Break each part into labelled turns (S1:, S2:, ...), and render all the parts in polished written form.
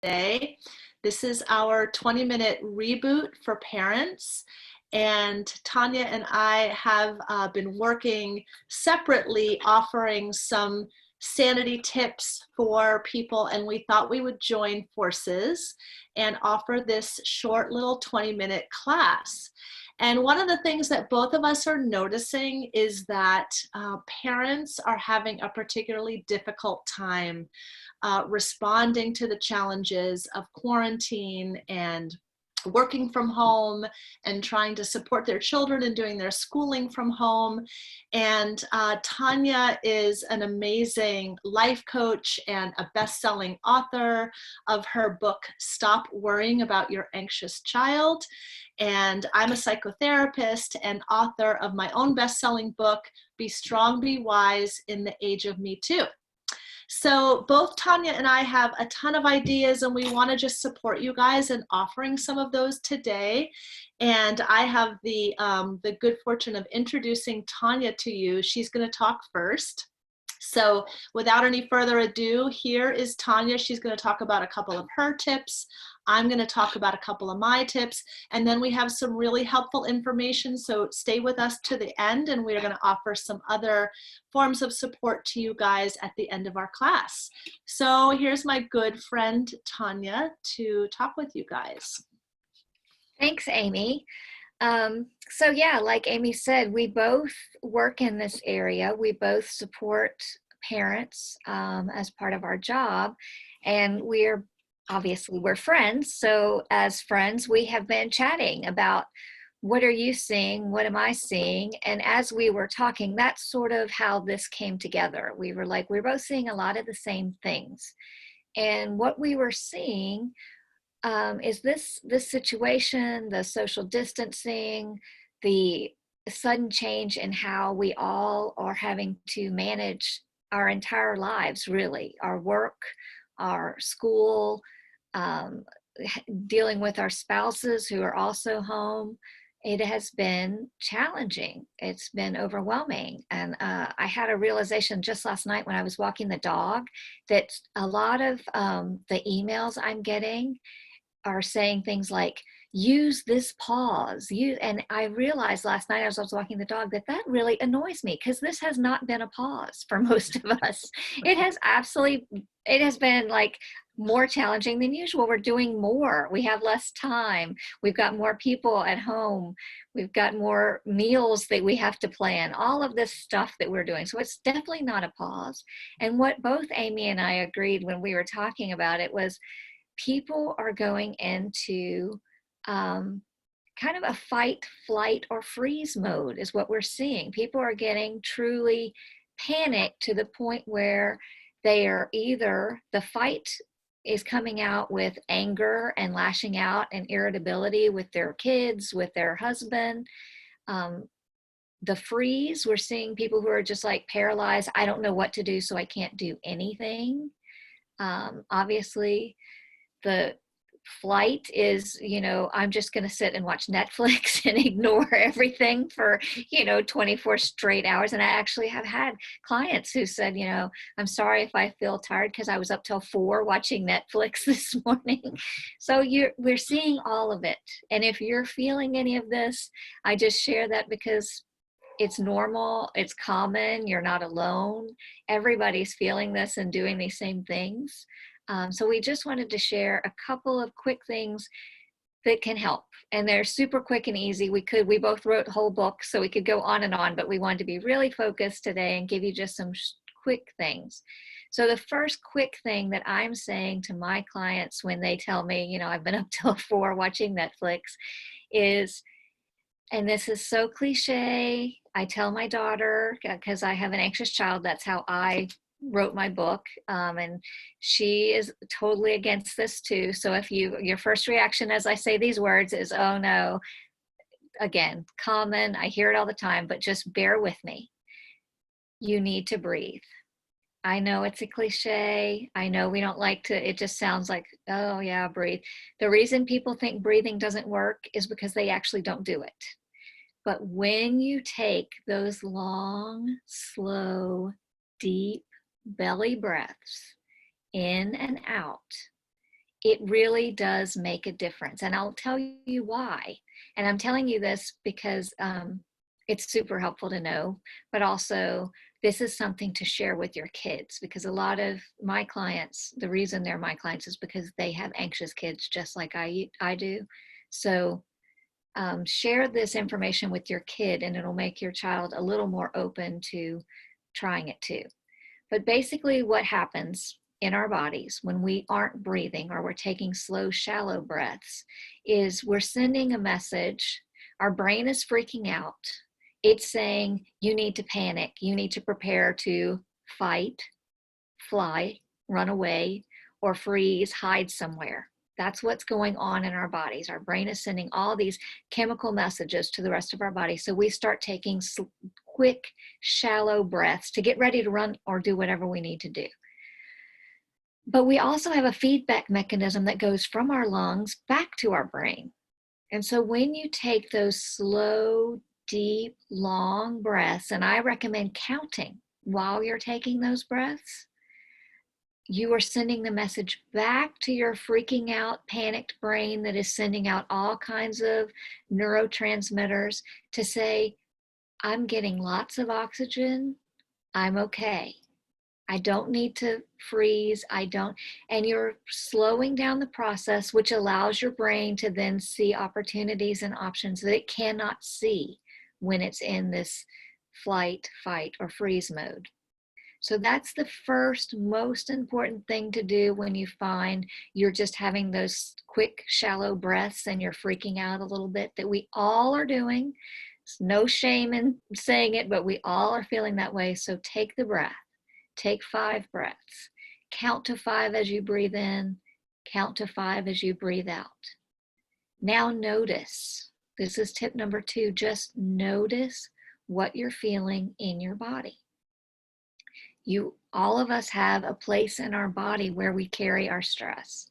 S1: today. This is our 20-minute reboot for parents. And Tonya and I have been working separately, offering some sanity tips for people, and we thought we would join forces and offer this short little 20-minute class. And one of the things that both of us are noticing is that parents are having a particularly difficult time responding to the challenges of quarantine and working from home and trying to support their children and doing their schooling from home. And Tonya is an amazing life coach and a best-selling author of her book, Stop Worrying About Your Anxious Child. And I'm a psychotherapist and author of my own best-selling book, Be Strong, Be Wise in the Age of Me Too. So both Tonya and I have a ton of ideas, and we want to just support you guys in offering some of those today. And I have the good fortune of introducing Tonya to you. She's going to talk first. So without any further ado, here is Tonya. She's going to talk about a couple of her tips. I'm going to talk about a couple of my tips, and then we have some really helpful information. So stay with us to the end, and we're going to offer some other forms of support to you guys at the end of our class. So here's my good friend Tonya to talk with you guys.
S2: Thanks, Amy. So yeah, like Amy said, we both work in this area. We both support parents as part of our job, and we're friends. So as friends, we have been chatting about what are you seeing, what am I seeing, and as we were talking, that's sort of how this came together. We were like, we're both seeing a lot of the same things, and what we were seeing is this situation, the social distancing, the sudden change in how we all are having to manage our entire lives, really, our work, our school, dealing with our spouses who are also home. It has been challenging. It's been overwhelming. And I had a realization just last night when I was walking the dog that a lot of the emails I'm getting are saying things like, use this pause. And I realized last night as I was walking the dog that really annoys me, because this has not been a pause for most of us. It has been like more challenging than usual. We're doing more. We have less time. We've got more people at home. We've got more meals that we have to plan, all of this stuff that we're doing. So it's definitely not a pause. And what both Amy and I agreed when we were talking about it was people are going into kind of a fight, flight, or freeze mode is what we're seeing. People are getting truly panicked to the point where they are either, the fight is coming out with anger and lashing out and irritability with their kids, with their husband. The freeze, we're seeing people who are just like paralyzed. I don't know what to do, so I can't do anything. Obviously, the flight is, I'm just going to sit and watch Netflix and ignore everything for, 24 straight hours. And I actually have had clients who said, I'm sorry if I feel tired because I was up till 4 watching Netflix this morning. So we're seeing all of it. And if you're feeling any of this, I just share that because it's normal, it's common, you're not alone. Everybody's feeling this and doing these same things. So we just wanted to share a couple of quick things that can help. And they're super quick and easy. We both wrote whole books, so we could go on and on, but we wanted to be really focused today and give you just some quick things. So the first quick thing that I'm saying to my clients when they tell me, I've been up till 4 watching Netflix is, and this is so cliche, I tell my daughter, because I have an anxious child, that's how I wrote my book, and she is totally against this too. So if your first reaction as I say these words is, oh no, again, common, I hear it all the time, but just bear with me. You need to breathe. I know it's a cliche. I know we don't like to, it just sounds like, oh yeah, breathe. The reason people think breathing doesn't work is because they actually don't do it. But when you take those long, slow, deep belly breaths in and out, it really does make a difference. And I'll tell you why. And I'm telling you this because it's super helpful to know, but also this is something to share with your kids, because a lot of my clients, the reason they're my clients is because they have anxious kids just like I do. So share this information with your kid and it'll make your child a little more open to trying it too. But basically what happens in our bodies when we aren't breathing or we're taking slow, shallow breaths is we're sending a message. Our brain is freaking out. It's saying you need to panic. You need to prepare to fight, fly, run away, or freeze, hide somewhere. That's what's going on in our bodies. Our brain is sending all these chemical messages to the rest of our body. So we start taking quick, shallow breaths to get ready to run or do whatever we need to do. But we also have a feedback mechanism that goes from our lungs back to our brain. And so when you take those slow, deep, long breaths, and I recommend counting while you're taking those breaths, you are sending the message back to your freaking out, panicked brain that is sending out all kinds of neurotransmitters to say, I'm getting lots of oxygen. I'm okay. I don't need to freeze. And you're slowing down the process, which allows your brain to then see opportunities and options that it cannot see when it's in this flight, fight, or freeze mode. So that's the first most important thing to do when you find you're just having those quick, shallow breaths and you're freaking out a little bit, that we all are doing. There's no shame in saying it, but we all are feeling that way. So take the breath. Take 5 breaths. Count to 5 as you breathe in. Count to 5 as you breathe out. Now notice. This is tip number 2. Just notice what you're feeling in your body. All of us have a place in our body where we carry our stress.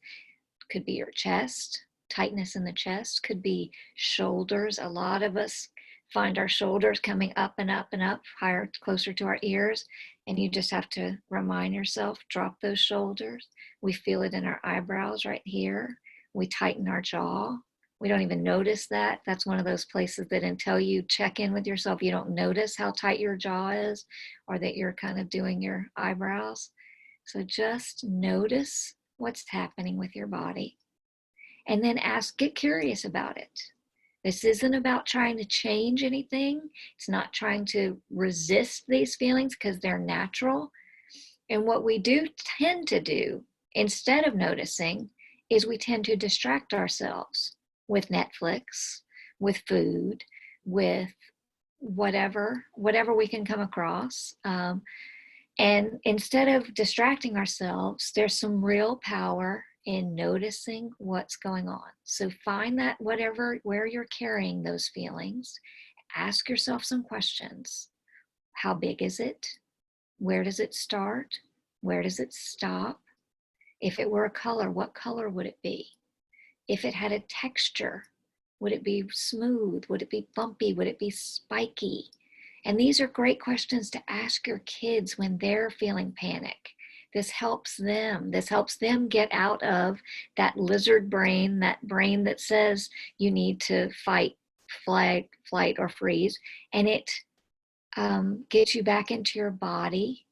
S2: Could be your chest, tightness in the chest, could be shoulders. A lot of us find our shoulders coming up and up and up, higher, closer to our ears. And you just have to remind yourself, drop those shoulders. We feel it in our eyebrows right here. We tighten our jaw. We don't even notice that. That's one of those places that until you check in with yourself, you don't notice how tight your jaw is or that you're kind of doing your eyebrows. So just notice what's happening with your body and then get curious about it. This isn't about trying to change anything. It's not trying to resist these feelings because they're natural. And what we do tend to do instead of noticing is we tend to distract ourselves with Netflix, with food, with whatever we can come across. And instead of distracting ourselves, there's some real power in noticing what's going on. So find that where you're carrying those feelings, ask yourself some questions. How big is it? Where does it start? Where does it stop? If it were a color, what color would it be? If it had a texture, would it be smooth? Would it be bumpy? Would it be spiky? And these are great questions to ask your kids when they're feeling panic. This helps them get out of that lizard brain, that brain that says you need to fight, flight, or freeze. And it gets you back into your body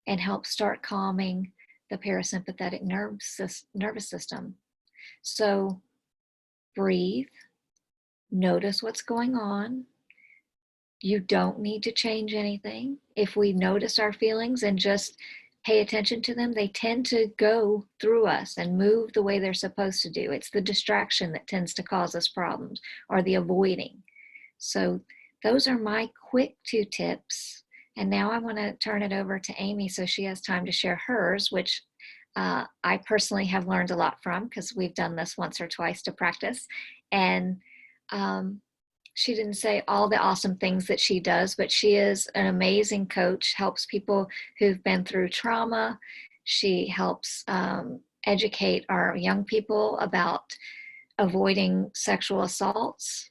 S2: and helps start calming the parasympathetic nervous system. So breathe, notice what's going on. You don't need to change anything. If we notice our feelings and just pay attention to them, they tend to go through us and move the way they're supposed to do. It's the distraction that tends to cause us problems, or the avoiding. So those are my quick 2 tips. And now I want to turn it over to Amy so she has time to share hers, which I personally have learned a lot from, because we've done this once or twice to practice. And she didn't say all the awesome things that she does, but she is an amazing coach, helps people who've been through trauma. She helps educate our young people about avoiding sexual assaults.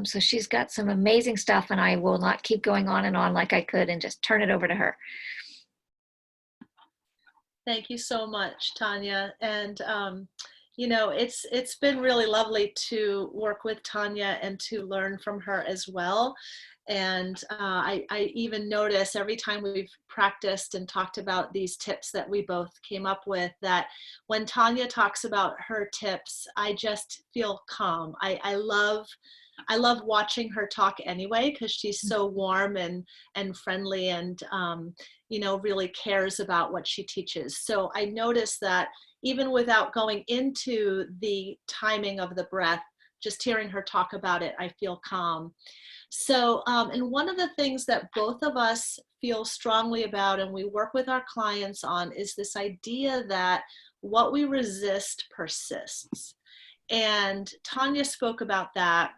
S2: So she's got some amazing stuff, and I will not keep going on and on like I could and just turn it over to her.
S1: Thank you so much, Tonya. And it's been really lovely to work with Tonya and to learn from her as well. And I even notice every time we've practiced and talked about these tips that we both came up with, that when Tonya talks about her tips, I just feel calm. I love watching her talk anyway, because she's so warm and friendly, and really cares about what she teaches. So I notice that even without going into the timing of the breath, just hearing her talk about it, I feel calm. So, and one of the things that both of us feel strongly about and we work with our clients on is this idea that what we resist persists. And Tonya spoke about that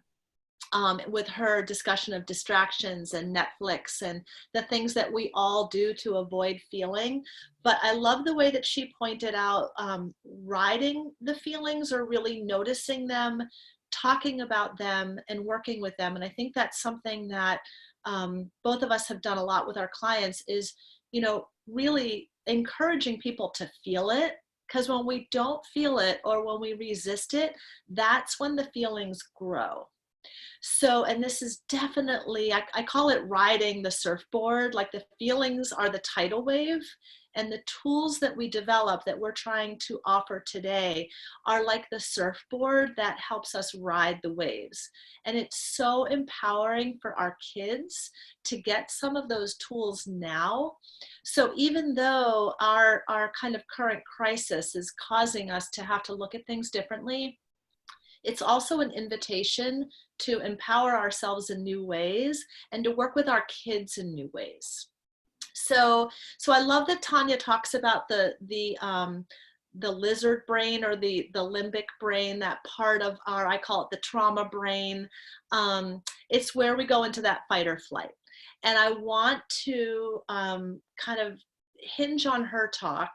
S1: with her discussion of distractions and Netflix and the things that we all do to avoid feeling. But I love the way that she pointed out riding the feelings, or really noticing them, talking about them, and working with them. And I think that's something that both of us have done a lot with our clients, is, really encouraging people to feel it. Because when we don't feel it, or when we resist it, that's when the feelings grow. So, and this is definitely, I call it riding the surfboard. Like, the feelings are the tidal wave, and the tools that we develop that we're trying to offer today are like the surfboard that helps us ride the waves. And it's so empowering for our kids to get some of those tools now. So even though our kind of current crisis is causing us to have to look at things differently, it's also an invitation to empower ourselves in new ways and to work with our kids in new ways. So I love that Tonya talks about the lizard brain, or the limbic brain, that part of our, I call it the trauma brain. It's where we go into that fight or flight. And I want to kind of hinge on her talk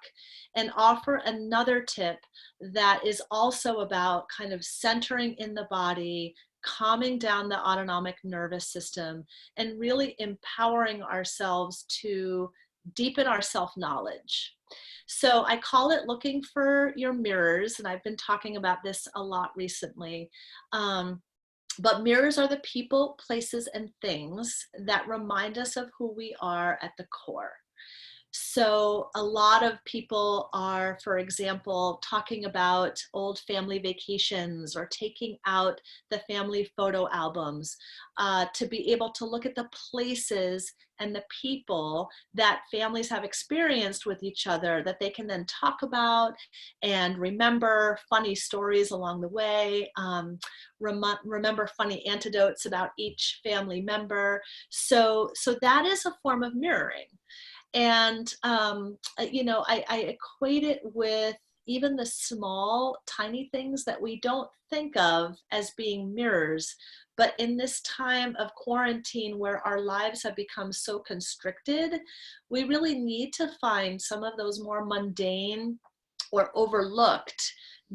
S1: and offer another tip that is also about kind of centering in the body, calming down the autonomic nervous system, and really empowering ourselves to deepen our self-knowledge. So I call it looking for your mirrors, and I've been talking about this a lot recently. But mirrors are the people, places, and things that remind us of who we are at the core. So a lot of people are, for example, talking about old family vacations, or taking out the family photo albums to be able to look at the places and the people that families have experienced with each other, that they can then talk about and remember funny stories along the way, remember funny anecdotes about each family member. So that is a form of mirroring. And, I equate it with even the small, tiny things that we don't think of as being mirrors. But in this time of quarantine, where our lives have become so constricted, we really need to find some of those more mundane or overlooked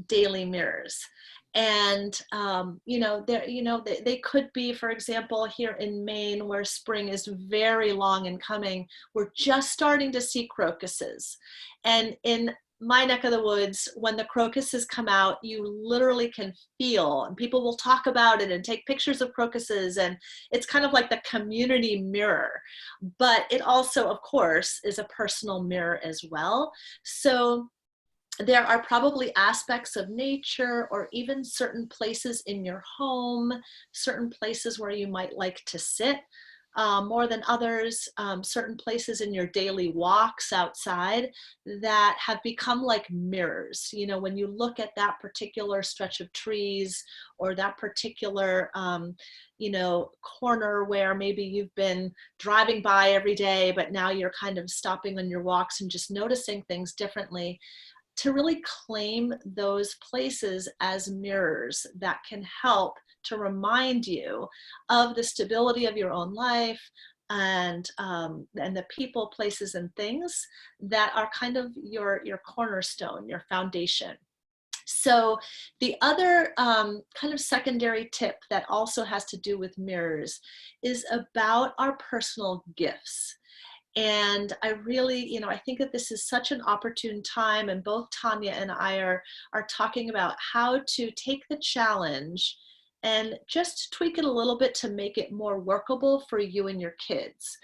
S1: daily mirrors. And they could be, for example, here in Maine, where spring is very long in coming, we're just starting to see crocuses. And in my neck of the woods, when the crocuses come out, you literally can feel, and people will talk about it and take pictures of crocuses, and it's kind of like the community mirror. But it also, of course, is a personal mirror as well. So there are probably aspects of nature, or even certain places in your home, certain places where you might like to sit more than others, certain places in your daily walks outside that have become like mirrors. When you look at that particular stretch of trees, or that particular corner where maybe you've been driving by every day, but now you're kind of stopping on your walks and just noticing things differently, to really claim those places as mirrors that can help to remind you of the stability of your own life, and the people, places, and things that are kind of your cornerstone, your foundation. So the other kind of secondary tip that also has to do with mirrors is about our personal gifts. And I really, you know, I think that this is such an opportune time, and both Tonya and I are talking about how to take the challenge and just tweak it a little bit to make it more workable for you and your kids.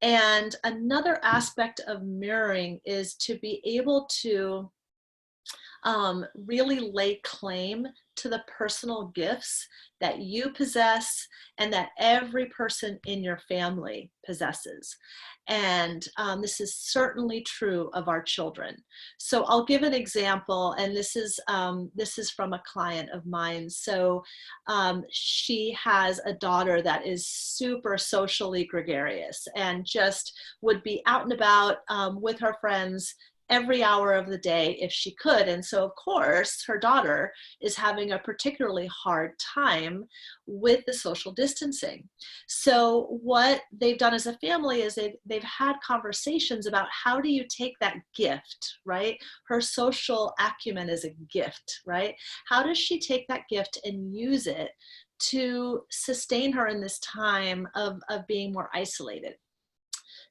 S1: And another aspect of mirroring is to be able to really lay claim to the personal gifts that you possess and that every person in your family possesses. And this is certainly true of our children. So I'll give an example, and this is from a client of mine. So she has a daughter that is super socially gregarious and just would be out and about with her friends every hour of the day if she could. And so of course her daughter is having a particularly hard time with the social distancing. So what they've done as a family is they've had conversations about how do you take that gift, right? Her social acumen is a gift, right? How does she take that gift and use it to sustain her in this time of being more isolated?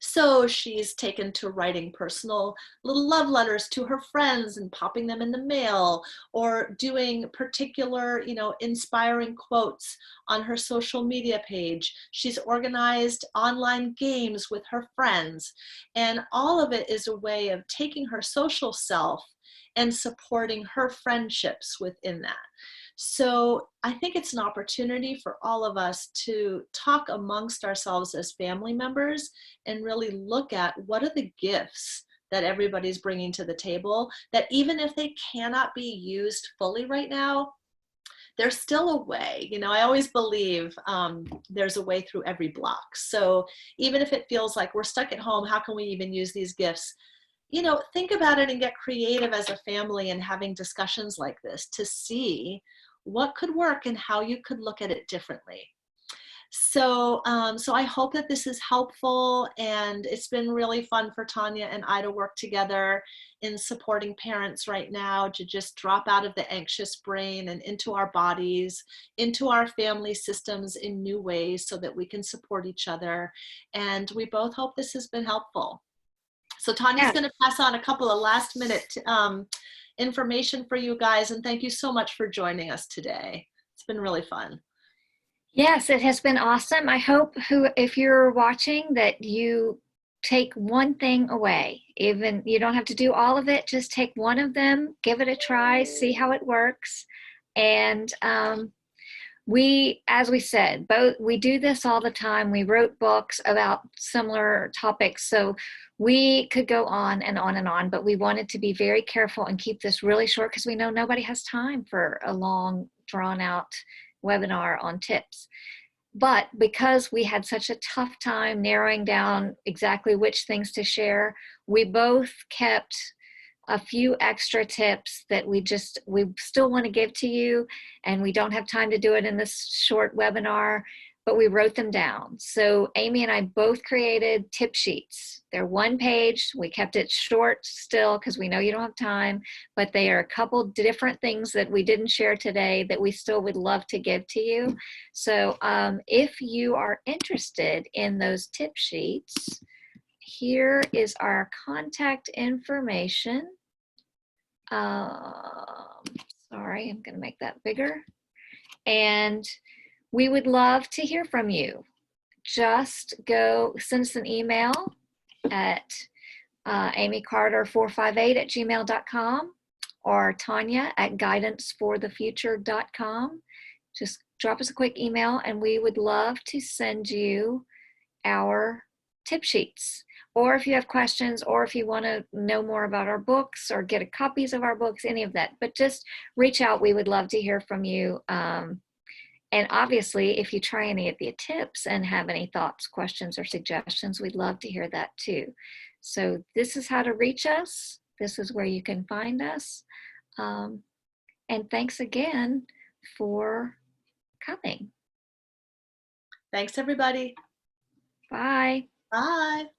S1: So she's taken to writing personal little love letters to her friends and popping them in the mail, or doing particular, you know, inspiring quotes on her social media page. She's organized online games with her friends. And all of it is a way of taking her social self and supporting her friendships within that. So I think it's an opportunity for all of us to talk amongst ourselves as family members and really look at what are the gifts that everybody's bringing to the table, that even if they cannot be used fully right now, there's still a way. You know, I always believe there's a way through every block. So even if it feels like we're stuck at home, how can we even use these gifts? You know, think about it and get creative as a family and having discussions like this to see what could work and how you could look at it differently. So, so I hope that this is helpful, and it's been really fun for Tonya and I to work together in supporting parents right now to just drop out of the anxious brain and into our bodies, into our family systems in new ways so that we can support each other. And we both hope this has been helpful. So Tanya's going to pass on a couple of last minute information for you guys. And thank you so much for joining us today. It's been really fun.
S2: Yes, it has been awesome. I hope if you're watching, that you take one thing away. Even you don't have to do all of it, just take one of them, give it a try, see how it works. And as we said, we do this all the time. We wrote books about similar topics, so we could go on and on and on, but we wanted to be very careful and keep this really short because we know nobody has time for a long, drawn out webinar on tips. But because we had such a tough time narrowing down exactly which things to share, we both kept a few extra tips that we still want to give to you, and we don't have time to do it in this short webinar, but we wrote them down. So Amy and I both created tip sheets. They're one page. We kept it short still because we know you don't have time, but they are a couple different things that we didn't share today that we still would love to give to you. So if you are interested in those tip sheets, here is our contact information. Sorry, I'm going to make that bigger. And we would love to hear from you. Just send us an email at amycarter458@gmail.com or Tonya at guidanceforthefuture.com. Just drop us a quick email and we would love to send you our tip sheets. Or if you have questions, or if you want to know more about our books or get copies of our books, any of that, but just reach out. We would love to hear from you. And obviously, if you try any of the tips and have any thoughts, questions, or suggestions, we'd love to hear that too. So this is how to reach us. This is where you can find us. And thanks again for coming.
S1: Thanks, everybody.
S2: Bye.
S1: Bye.